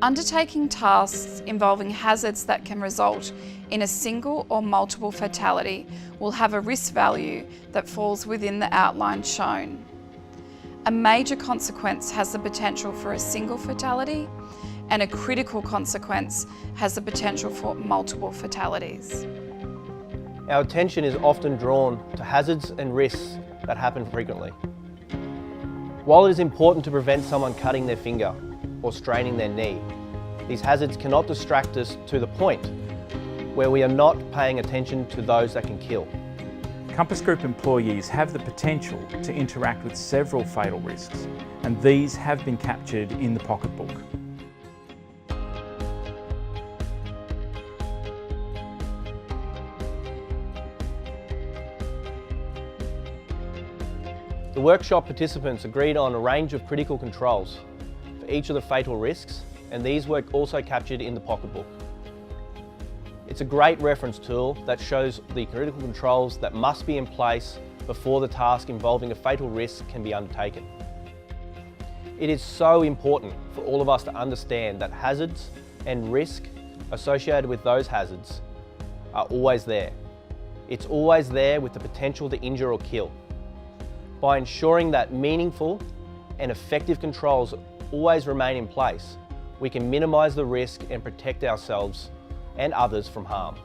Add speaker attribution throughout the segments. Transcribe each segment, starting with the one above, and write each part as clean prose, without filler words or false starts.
Speaker 1: Undertaking tasks involving hazards that can result in a single or multiple fatality will have a risk value that falls within the outline shown. A major consequence has the potential for a single fatality, and a critical consequence has the potential for multiple fatalities.
Speaker 2: Our attention is often drawn to hazards and risks that happen frequently. While it is important to prevent someone cutting their finger or straining their knee, these hazards cannot distract us to the point where we are not paying attention to those that can kill.
Speaker 3: Compass Group employees have the potential to interact with several fatal risks, and these have been captured in the pocketbook.
Speaker 2: The workshop participants agreed on a range of critical controls for each of the fatal risks, and these were also captured in the pocketbook. It's a great reference tool that shows the critical controls that must be in place before the task involving a fatal risk can be undertaken. It is so important for all of us to understand that hazards and risk associated with those hazards are always there. It's always there with the potential to injure or kill. By ensuring that meaningful and effective controls always remain in place, we can minimise the risk and protect ourselves and others from harm.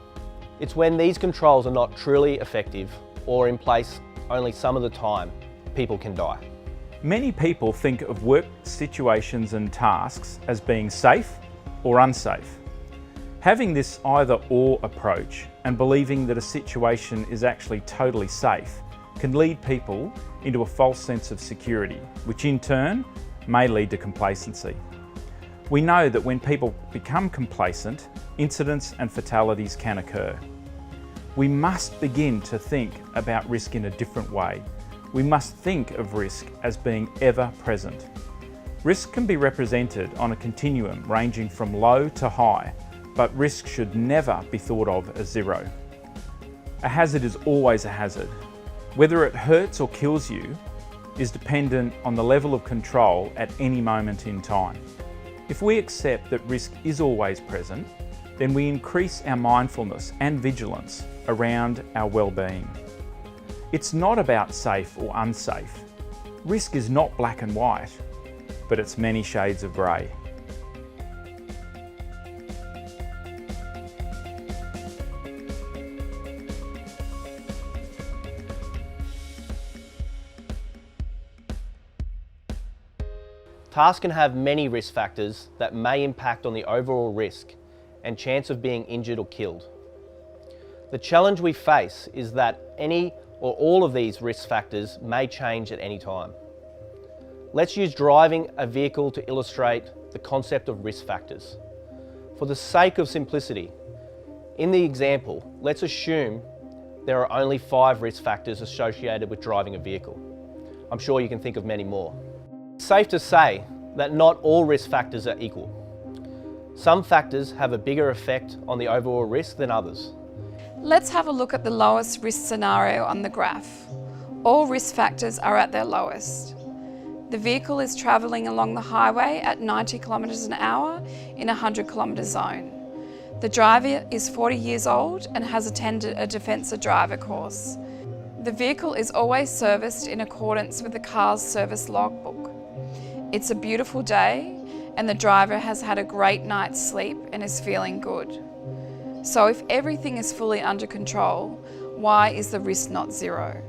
Speaker 2: It's when these controls are not truly effective or in place only some of the time, people can die.
Speaker 3: Many people think of work situations and tasks as being safe or unsafe. Having this either-or approach and believing that a situation is actually totally safe can lead people into a false sense of security, which in turn may lead to complacency. We know that when people become complacent, incidents and fatalities can occur. We must begin to think about risk in a different way. We must think of risk as being ever present. Risk can be represented on a continuum ranging from low to high, but risk should never be thought of as zero. A hazard is always a hazard. Whether it hurts or kills you is dependent on the level of control at any moment in time. If we accept that risk is always present, then we increase our mindfulness and vigilance around our well-being. It's not about safe or unsafe. Risk is not black and white, but it's many shades of grey.
Speaker 2: Tasks can have many risk factors that may impact on the overall risk and chance of being injured or killed. The challenge we face is that any or all of these risk factors may change at any time. Let's use driving a vehicle to illustrate the concept of risk factors. For the sake of simplicity, in the example, let's assume there are only 5 risk factors associated with driving a vehicle. I'm sure you can think of many more. It's safe to say that not all risk factors are equal. Some factors have a bigger effect on the overall risk than others.
Speaker 1: Let's have a look at the lowest risk scenario on the graph. All risk factors are at their lowest. The vehicle is travelling along the highway at 90 kilometres an hour in a 100 kilometre zone. The driver is 40 years old and has attended a defensive driver course. The vehicle is always serviced in accordance with the car's service logbook. It's a beautiful day and the driver has had a great night's sleep and is feeling good. So if everything is fully under control, why is the risk not zero?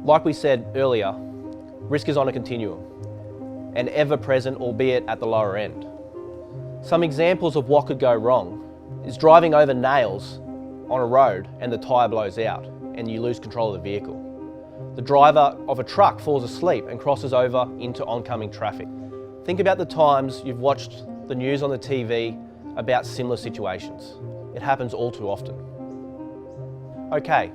Speaker 2: Like we said earlier, risk is on a continuum and ever present, albeit at the lower end. Some examples of what could go wrong is driving over nails on a road and the tyre blows out and you lose control of the vehicle. The driver of a truck falls asleep and crosses over into oncoming traffic. Think about the times you've watched the news on the TV about similar situations. It happens all too often. Okay,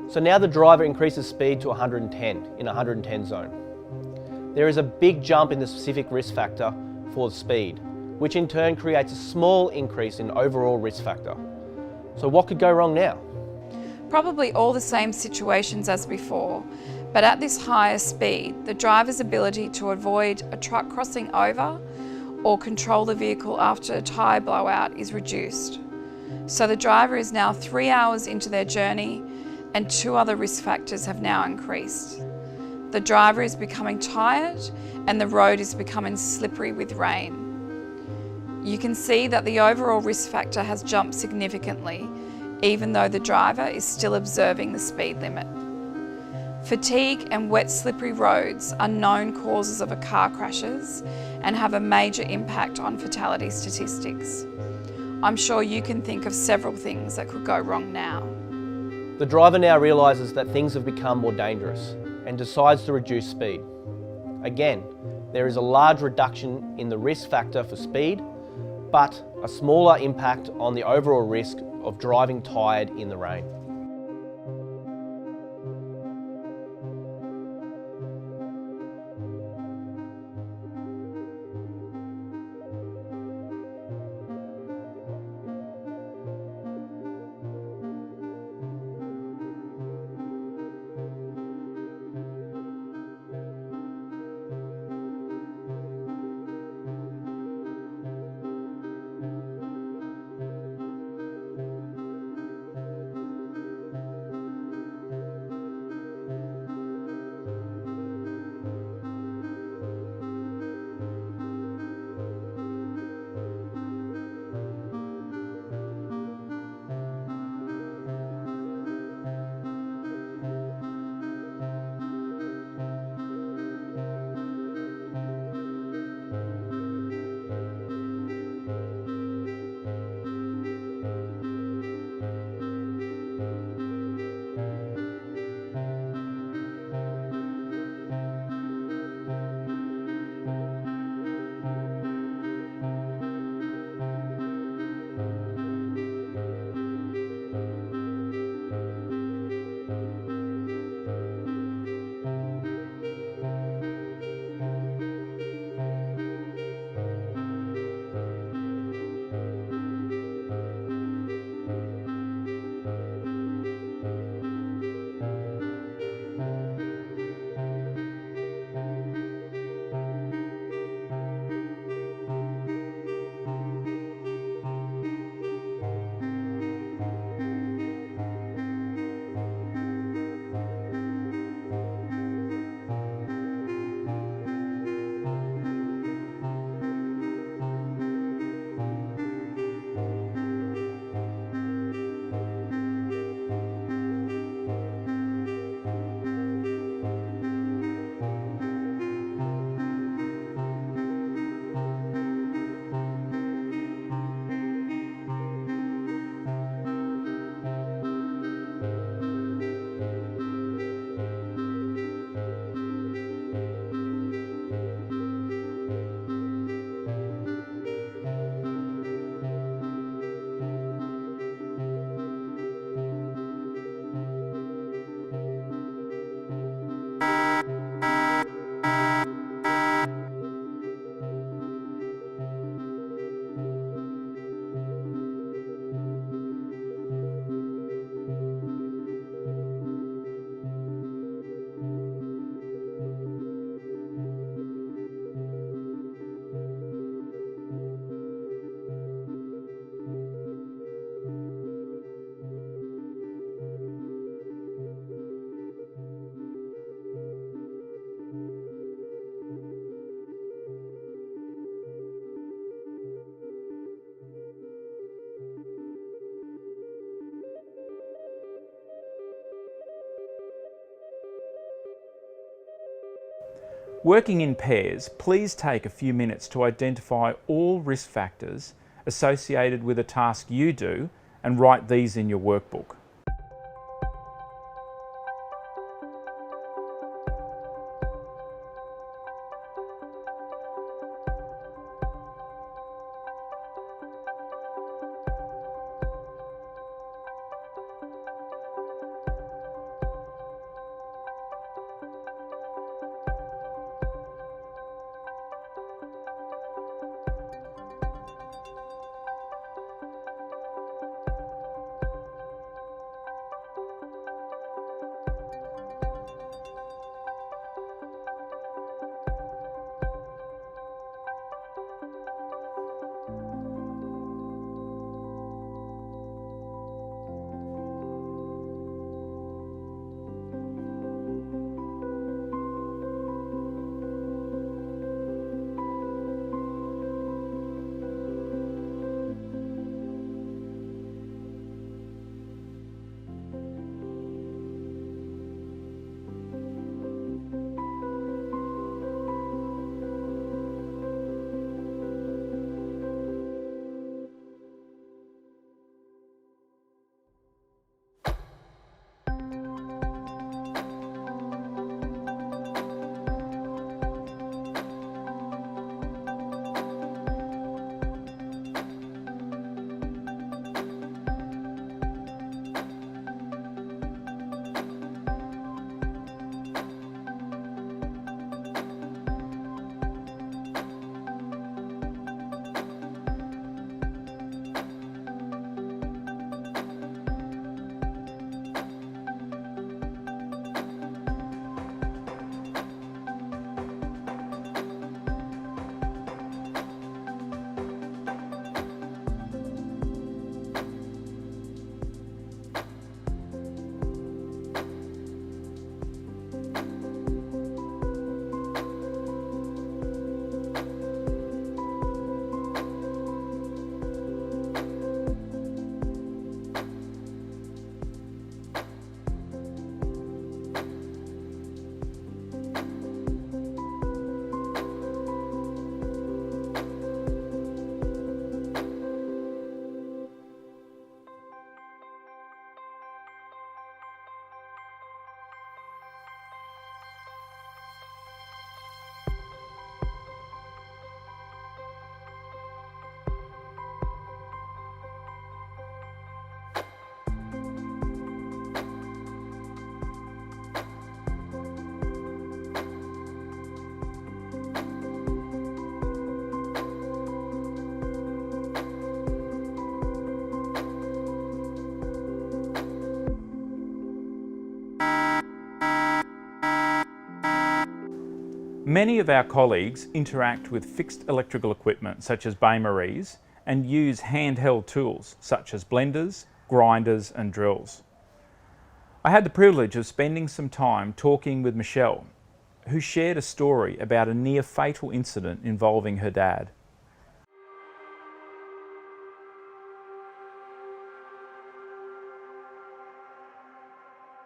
Speaker 2: so now the driver increases speed to 110 in a 110 zone. There is a big jump in the specific risk factor for the speed, which in turn creates a small increase in overall risk factor. So what could go wrong now?
Speaker 1: Probably all the same situations as before, but at this higher speed, the driver's ability to avoid a truck crossing over or control the vehicle after a tyre blowout is reduced. So the driver is now 3 hours into their journey and 2 other risk factors have now increased. The driver is becoming tired and the road is becoming slippery with rain. You can see that the overall risk factor has jumped significantly, even though the driver is still observing the speed limit. Fatigue and wet slippery roads are known causes of car crashes and have a major impact on fatality statistics. I'm sure you can think of several things that could go wrong now.
Speaker 2: The driver now realises that things have become more dangerous and decides to reduce speed. Again, there is a large reduction in the risk factor for speed, but a smaller impact on the overall risk of driving tired in the rain.
Speaker 3: Working in pairs, please take a few minutes to identify all risk factors associated with a task you do and write these in your workbook. Many of our colleagues interact with fixed electrical equipment such as bain-maries and use handheld tools such as blenders, grinders and drills. I had the privilege of spending some time talking with Michelle, who shared a story about a near fatal incident involving her dad.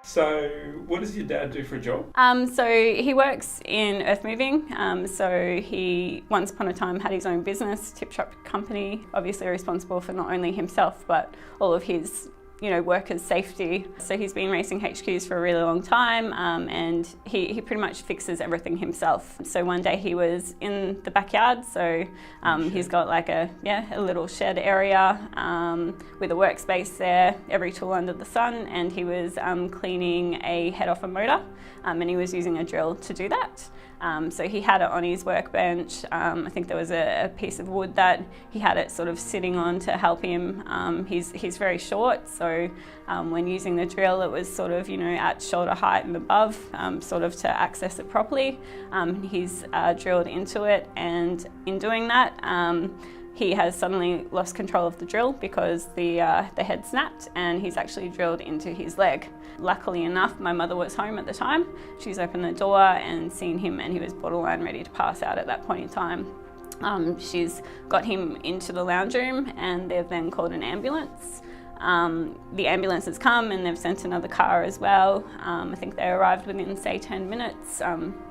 Speaker 3: So what does your dad do for a job?
Speaker 4: So he works in earth moving. So he once upon a time had his own business, tip shop company, obviously responsible for not only himself but all of his workers' safety. So he's been racing HQs for a really long time, and he pretty much fixes everything himself. So one day he was in the backyard, so he's got like a little shed area with a workspace there, every tool under the sun, and he was cleaning a head off a motor, and he was using a drill to do that. So he had it on his workbench. I think there was a piece of wood that he had it sort of sitting on to help him. He's very short, so when using the drill it was sort of at shoulder height and above, sort of to access it properly. He's drilled into it, and in doing that he has suddenly lost control of the drill because the head snapped, and he's actually drilled into his leg. Luckily enough, my mother was home at the time. She's opened the door and seen him, and he was borderline ready to pass out at that point in time. She's got him into the lounge room, and they've then called an ambulance. The ambulance has come, and they've sent another car as well. I think they arrived within, say, 10 minutes.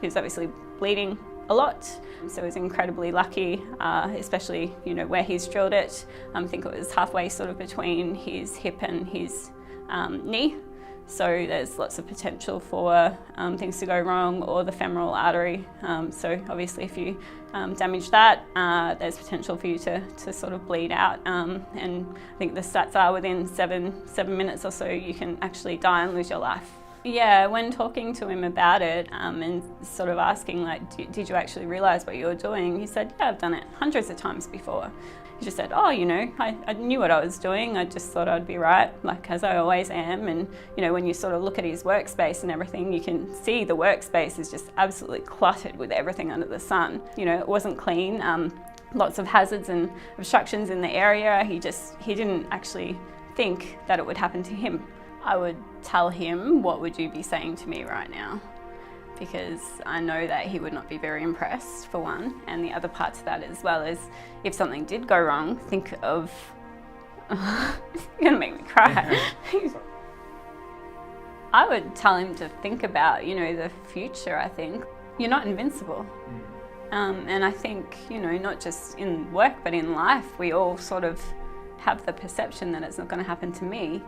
Speaker 4: He was obviously bleeding a lot, so he's incredibly lucky, especially where he's drilled it. I think it was halfway sort of between his hip and his knee, so there's lots of potential for things to go wrong, or the femoral artery. So obviously if you damage that, there's potential for you to sort of bleed out, and I think the stats are within seven minutes or so you can actually die and lose your life. Yeah, when talking to him about it and sort of asking did you actually realise what you were doing, he said, yeah, I've done it hundreds of times before. He just said, I knew what I was doing, I just thought I'd be right, as I always am. And when you sort of look at his workspace and everything, you can see the workspace is just absolutely cluttered with everything under the sun. It wasn't clean, lots of hazards and obstructions in the area. He didn't actually think that it would happen to him. I would tell him, what would you be saying to me right now? Because I know that he would not be very impressed, for one, and the other part to that as well is, if something did go wrong, think of... You're gonna make me cry. I would tell him to think about, the future. I think you're not invincible. And I think, not just in work but in life, we all sort of have the perception that it's not going to happen to me.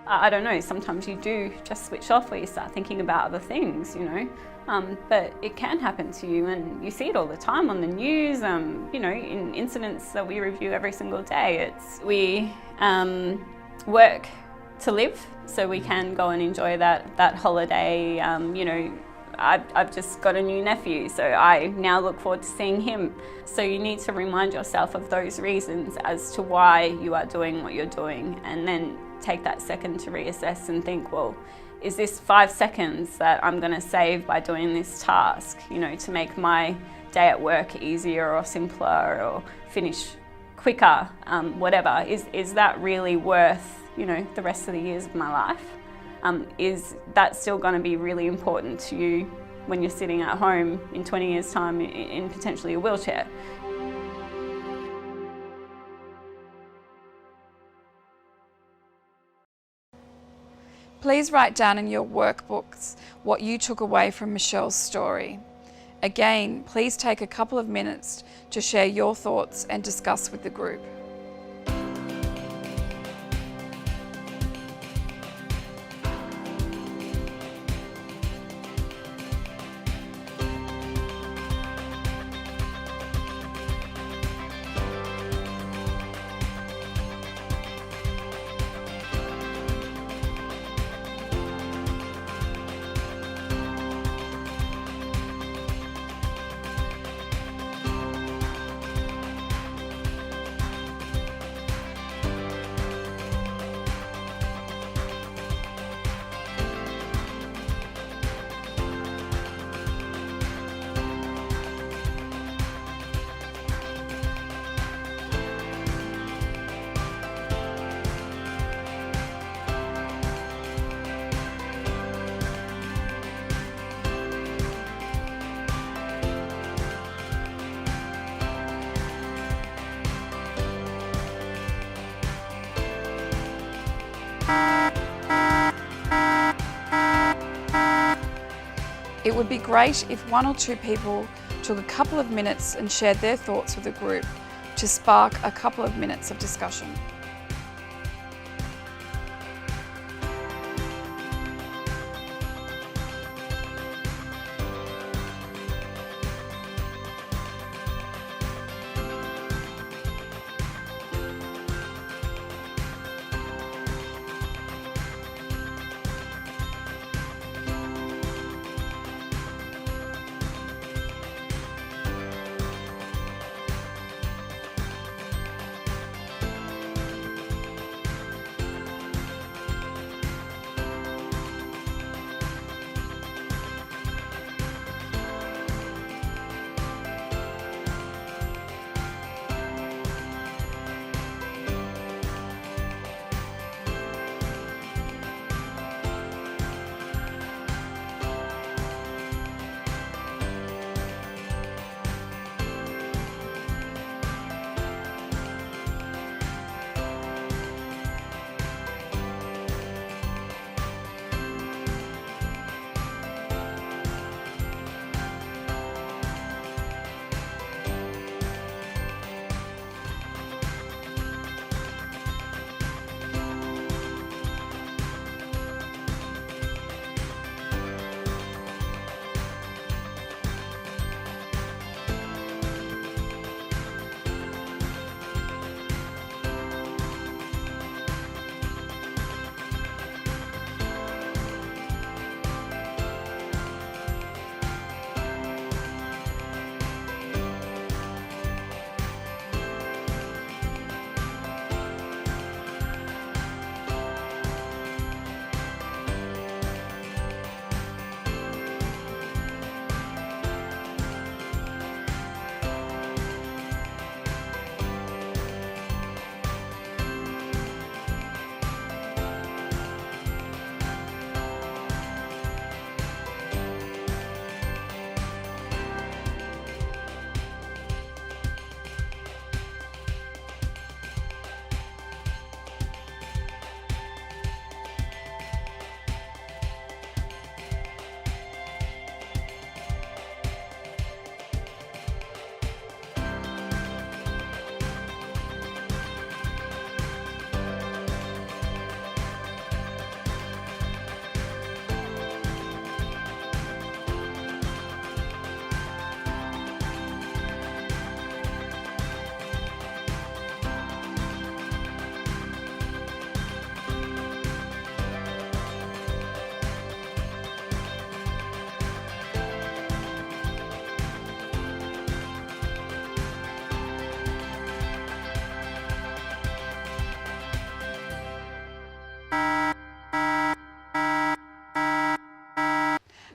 Speaker 4: I don't know, sometimes you do just switch off, where you start thinking about other things, but it can happen to you, and you see it all the time on the news, in incidents that we review every single day. We work to live, so we can go and enjoy that holiday. I've just got a new nephew, so I now look forward to seeing him. So you need to remind yourself of those reasons as to why you are doing what you're doing, and then take that second to reassess and think, well, is this 5 seconds that I'm going to save by doing this task, to make my day at work easier or simpler or finish quicker, whatever, is that really worth, the rest of the years of my life? Is that still going to be really important to you when you're sitting at home in 20 years' time in potentially a wheelchair?
Speaker 1: Please write down in your workbooks what you took away from Michelle's story. Again, please take a couple of minutes to share your thoughts and discuss with the group. would be great if one or two people took a couple of minutes and shared their thoughts with the group to spark a couple of minutes of discussion.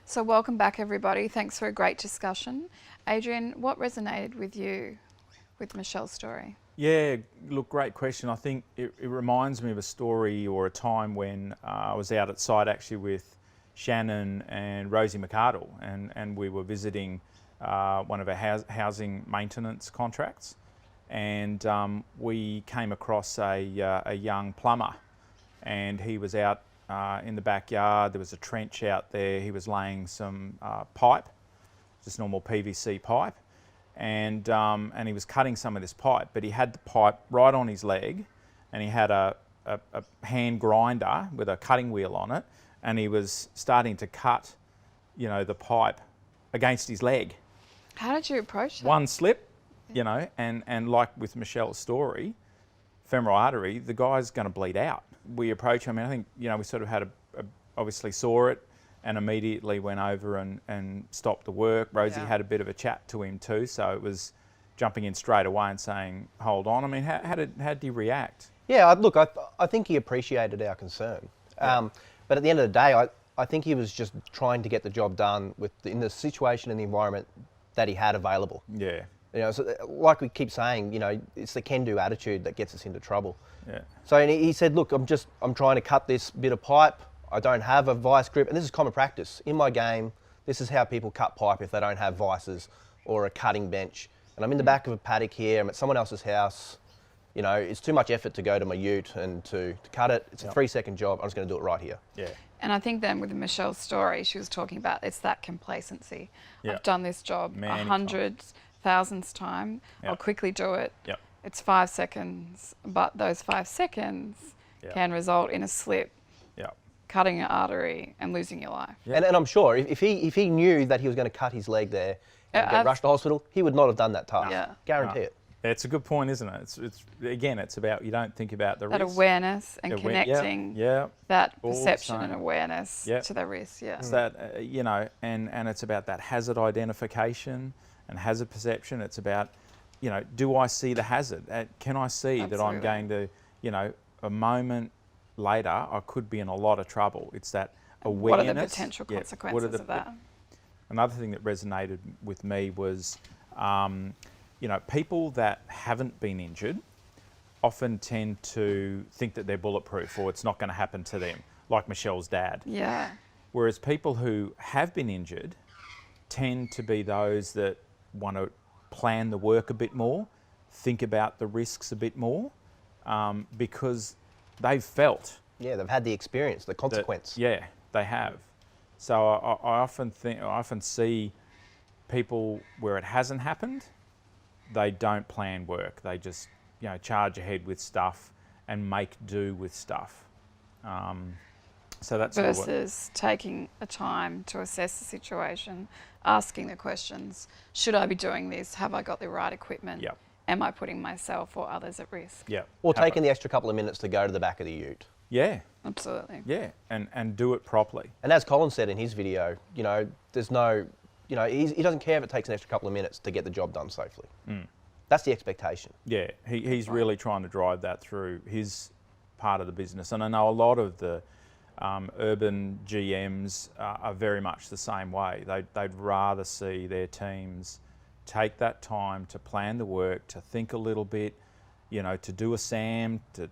Speaker 1: So welcome back everybody, thanks for a great discussion. Adrian, what resonated with you with Michelle's story?
Speaker 3: Yeah, look, great question. I think it reminds me of a story or a time when I was out at site actually with Shannon and Rosie McArdle, and we were visiting one of our housing maintenance contracts, and we came across a young plumber, and he was out in the backyard. There was a trench out there. He was laying some pipe, just normal PVC pipe, and he was cutting some of this pipe, but he had the pipe right on his leg, and he had a hand grinder with a cutting wheel on it, and he was starting to cut, you know, the pipe against his leg.
Speaker 1: How did you approach that?
Speaker 3: One slip, you know, and like with Michelle's story, femoral artery, the guy's going to bleed out. We approached him, and I think, you know, we sort of had obviously saw it and immediately went over and stopped the work. Rosie had a bit of a chat to him too, so it was jumping in straight away and saying, hold on. I mean, how did he react?
Speaker 2: Yeah, look, I think he appreciated our concern. Yeah. But at the end of the day, I think he was just trying to get the job done in the situation and the environment that he had available.
Speaker 3: Yeah.
Speaker 2: You know, so like we keep saying, you know, it's the can-do attitude that gets us into trouble.
Speaker 3: Yeah.
Speaker 2: So and he said, look, I'm trying to cut this bit of pipe. I don't have a vice grip, and this is common practice. In my game, this is how people cut pipe if they don't have vices or a cutting bench. And I'm in the back of a paddock here, I'm at someone else's house, You know, it's too much effort to go to my ute and to cut it. It's a 3-second job. I'm just going to do it right here.
Speaker 3: Yeah.
Speaker 1: And I think then with Michelle's story, she was talking about it's that complacency. I've done this job
Speaker 3: Many
Speaker 1: 100,000th time. I'll quickly do it.
Speaker 3: Yep.
Speaker 1: It's 5 seconds, but those 5 seconds can result in a slip, cutting an artery and losing your life.
Speaker 2: And I'm sure if he knew that he was going to cut his leg there and get rushed to hospital, he would not have done that task.
Speaker 1: Yeah.
Speaker 2: Guarantee it.
Speaker 3: It's a good point, isn't it? It's about, you don't think about the
Speaker 1: That
Speaker 3: risk.
Speaker 1: awareness and connecting that
Speaker 3: All the
Speaker 1: perception and
Speaker 3: same.
Speaker 1: awareness to the risk. Yeah.
Speaker 3: It's that, you know, and it's about that hazard identification and hazard perception. It's about, you know, do I see the hazard? Can I see that I'm going to, you know, a moment later I could be in a lot of trouble? It's that awareness.
Speaker 1: What are the potential consequences of that?
Speaker 3: Another thing that resonated with me was, you know, people that haven't been injured often tend to think that they're bulletproof or it's not going to happen to them, like Michelle's dad.
Speaker 1: Yeah.
Speaker 3: Whereas people who have been injured tend to be those that want to plan the work a bit more, think about the risks a bit more, because they've felt.
Speaker 2: Yeah, they've had the experience, the consequence.
Speaker 3: They have. So I often see people where it hasn't happened, they don't plan work. They just, you know, charge ahead with stuff and make do with stuff. So that's
Speaker 1: versus taking a time to assess the situation, asking the questions: should I be doing this? Have I got the right equipment?
Speaker 3: Yep.
Speaker 1: Am I putting myself or others at risk?
Speaker 3: Yeah.
Speaker 2: Or taking the extra couple of minutes to go to the back of the ute.
Speaker 3: Yeah.
Speaker 1: Absolutely.
Speaker 3: Yeah, and do it properly.
Speaker 2: And as Colin said in his video, you know, there's no, you know, he doesn't care if it takes an extra couple of minutes to get the job done safely. That's the expectation.
Speaker 3: Yeah, he's really trying to drive that through his part of the business. And I know a lot of the urban GMs are very much the same way. They'd rather see their teams take that time to plan the work, to think a little bit, you know, to do a SAM, to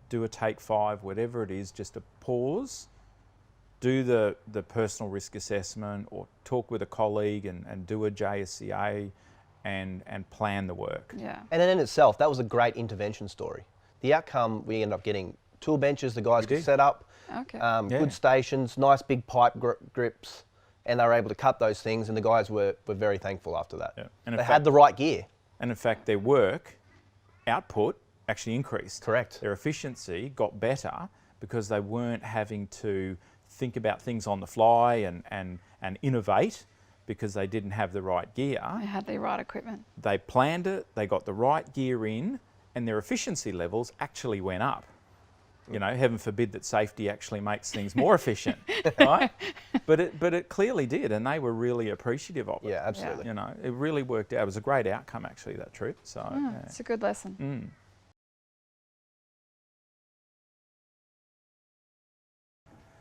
Speaker 3: do a take 5, whatever it is, just to pause, do the personal risk assessment or talk with a colleague and do a JSCA and plan the work.
Speaker 1: Yeah.
Speaker 2: And in itself, that was a great intervention story. The outcome, we ended up getting tool benches the guys could set up, good stations, nice big pipe grips, and they were able to cut those things, and the guys were very thankful after that.
Speaker 3: Yeah. And
Speaker 2: they had the right gear.
Speaker 3: And in fact, their work output actually increased.
Speaker 2: Correct.
Speaker 3: Their efficiency got better because they weren't having to think about things on the fly and innovate because they didn't have the right gear.
Speaker 1: They had the right equipment.
Speaker 3: They planned it, they got the right gear in, and their efficiency levels actually went up. You know, heaven forbid that safety actually makes things more efficient, right? But it clearly did, and they were really appreciative of it.
Speaker 2: Yeah, absolutely.
Speaker 3: You know, it really worked out. It was a great outcome, actually, that trip. So
Speaker 1: It's a good lesson.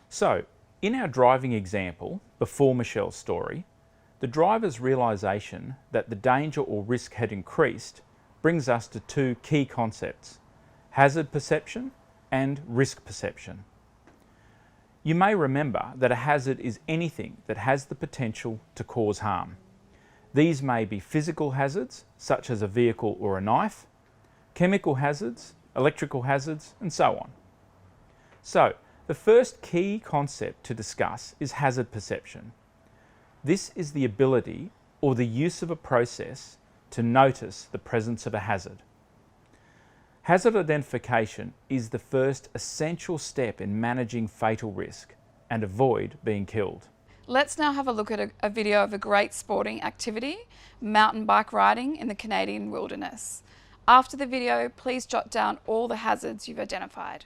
Speaker 3: So, in our driving example, before Michelle's story, the driver's realisation that the danger or risk had increased brings us to 2 key concepts: hazard perception and risk perception. You may remember that a hazard is anything that has the potential to cause harm. These may be physical hazards, such as a vehicle or a knife, chemical hazards, electrical hazards, and so on. So, the first key concept to discuss is hazard perception. This is the ability or the use of a process to notice the presence of a hazard. Hazard identification is the first essential step in managing fatal risk and avoid being killed.
Speaker 1: Let's now have a look at a video of a great sporting activity, mountain bike riding in the Canadian wilderness. After the video, please jot down all the hazards you've identified.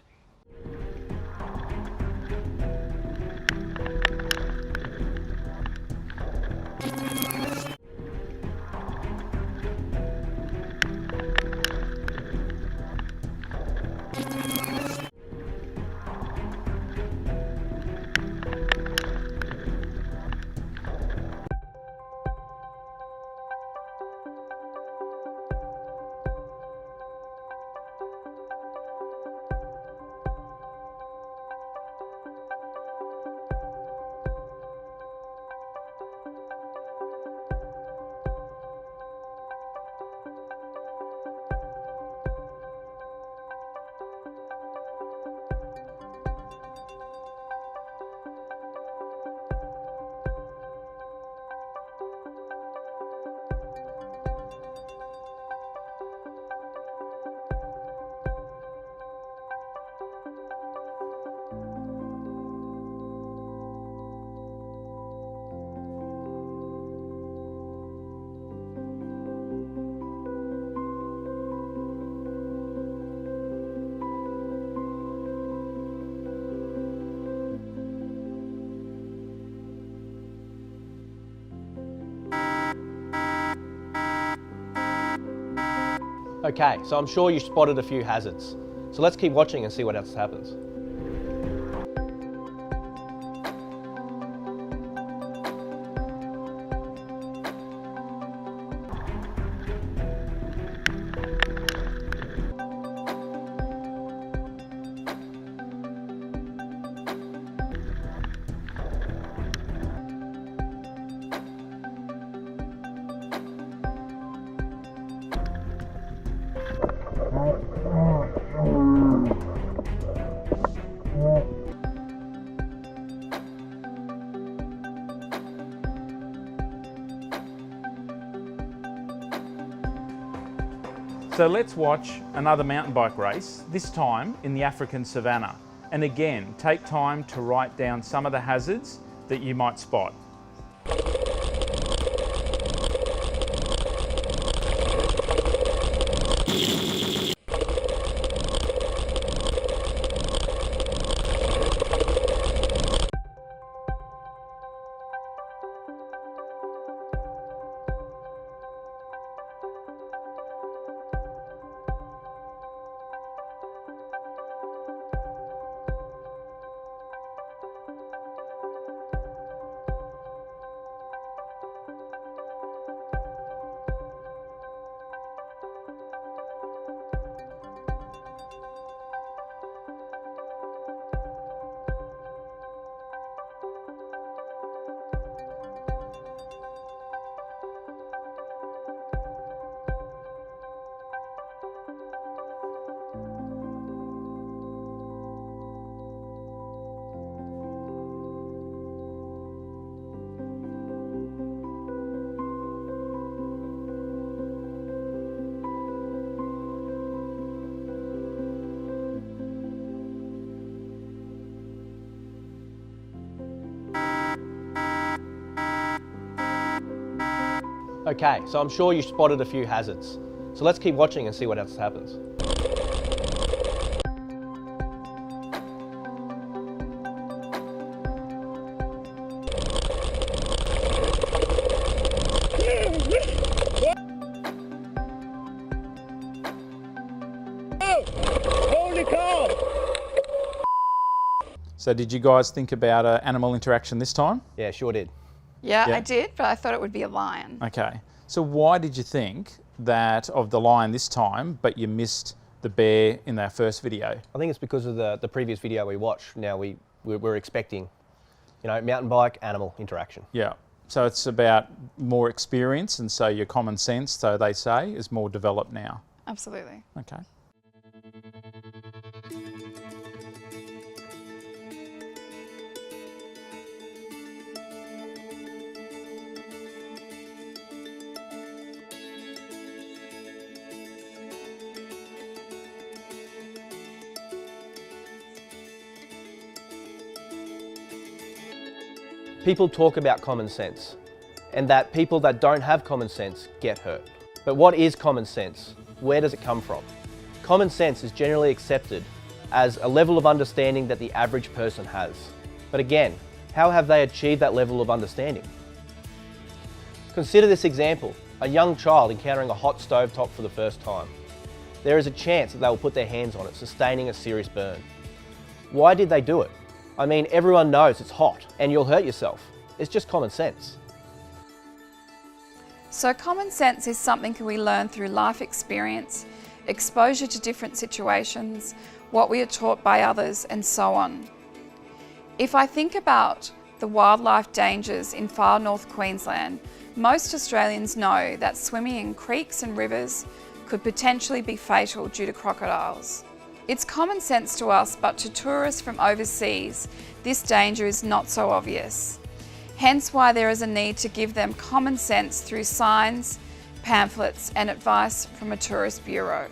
Speaker 2: Okay, so I'm sure you spotted a few hazards. So let's keep watching and see what else happens.
Speaker 3: So let's watch another mountain bike race, this time in the African savannah. And again, take time to write down some of the hazards that you might spot.
Speaker 2: Okay, so I'm sure you spotted a few hazards. So let's keep watching and see what else happens.
Speaker 3: So did you guys think about animal interaction this time?
Speaker 2: Yeah, sure did.
Speaker 1: Yeah,
Speaker 3: Yeah.
Speaker 1: I did, but I thought it would be a lion.
Speaker 3: Okay. So why did you think that of the lion this time, but you missed the bear in our first video?
Speaker 2: I think it's because of the previous video we watched. Now we're expecting, you know, mountain bike, animal interaction.
Speaker 3: Yeah. So it's about more experience, and so your common sense, so they say, is more developed now.
Speaker 1: Absolutely.
Speaker 3: Okay.
Speaker 2: People talk about common sense and that people that don't have common sense get hurt. But what is common sense? Where does it come from? Common sense is generally accepted as a level of understanding that the average person has. But again, how have they achieved that level of understanding? Consider this example, a young child encountering a hot stove top for the first time. There is a chance that they will put their hands on it, sustaining a serious burn. Why did they do it? I mean, everyone knows it's hot and you'll hurt yourself. It's just common sense.
Speaker 1: So common sense is something we learn through life experience, exposure to different situations, what we are taught by others, and so on. If I think about the wildlife dangers in far north Queensland, most Australians know that swimming in creeks and rivers could potentially be fatal due to crocodiles. It's common sense to us, but to tourists from overseas, this danger is not so obvious. Hence why there is a need to give them common sense through signs, pamphlets, and advice from a tourist bureau.